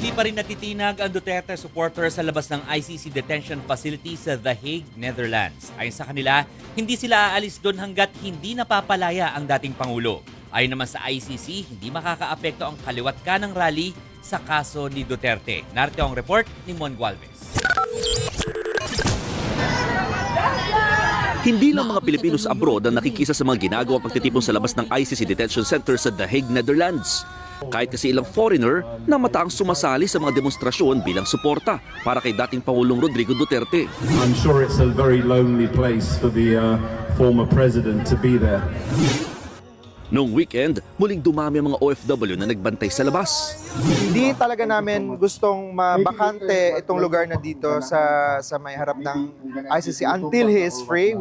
Hindi pa rin natitinag ang Duterte supporter sa labas ng ICC detention facility sa The Hague, Netherlands. Ayon sa kanila, hindi sila aalis doon hanggat hindi napapalaya ang dating Pangulo. Ayon naman sa ICC, hindi makakaapekto ang kaliwat kanang rally sa kaso ni Duterte. Narito ang report ni Mon Gualvez. Hindi lang mga Pilipino sa abroad ang nakikisa sa mga ginagawang pagtitipon sa labas ng ICC Detention Center sa The Hague, Netherlands. Kahit kasi ilang foreigner na mataang sumasali sa mga demonstrasyon bilang suporta para kay dating Pangulong Rodrigo Duterte. I'm sure it's a very lonely place for the former president to be there. Noong weekend, muling dumami ang mga OFW na nagbantay sa labas. Hindi talaga namin gustong mabakante itong lugar na dito sa may harap ng ICC until he is free.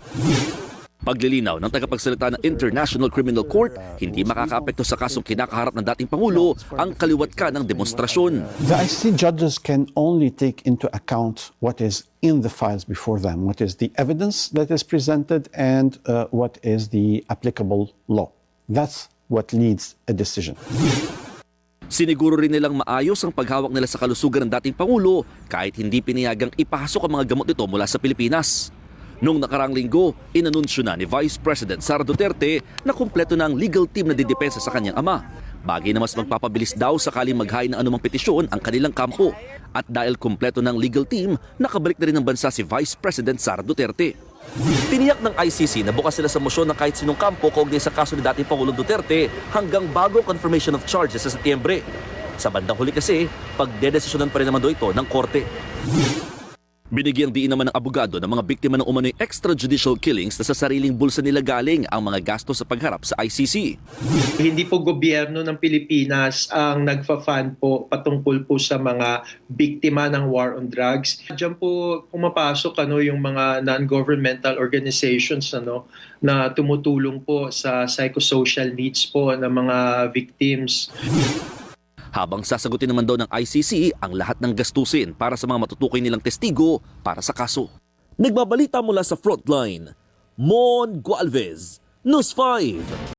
Paglilinaw ng tagapagsalita ng International Criminal Court, hindi makakaapekto sa kasong kinakaharap ng dating Pangulo ang kaliwat ka ng demonstrasyon. The ICC judges can only take into account what is in the files before them, what is the evidence that is presented, and what is the applicable law. That's what leads a decision. Siniguro rin nilang maayos ang paghawak nila sa kalusugan ng dating Pangulo kahit hindi pinayagang ipasok ang mga gamot nito mula sa Pilipinas. Noong nakarang linggo, inanunsyo na ni Vice President Sara Duterte na kumpleto na ang legal team na didepensa sa kanyang ama. Bagay na mas magpapabilis daw sakaling maghain ng anumang petisyon ang kanilang kampo. At dahil kumpleto ng legal team, nakabalik na rin ng bansa si Vice President Sara Duterte. Tiniyak ng ICC na bukas sila sa mosyon ng kahit sinong kampo kaugnay sa kaso ni dating Pangulong Duterte hanggang bago confirmation of charges sa Setyembre. Sa bandang huli kasi, pagdedesisyonan pa rin naman do ito ng korte. Binigyang diin naman ng abogado ng mga biktima ng umano'y extrajudicial killings na sa sariling bulsa nila galing ang mga gasto sa pagharap sa ICC. Hindi po gobyerno ng Pilipinas ang nagfa-fund po patungkol po sa mga biktima ng war on drugs. Diyan po pumapasok yung mga non-governmental organizations na tumutulong po sa psychosocial needs po ng mga victims. Habang sasagutin naman daw ng ICC ang lahat ng gastusin para sa mga matutukoy nilang testigo para sa kaso. Nagbabalita mula sa Frontline, Mon Gualvez, News 5.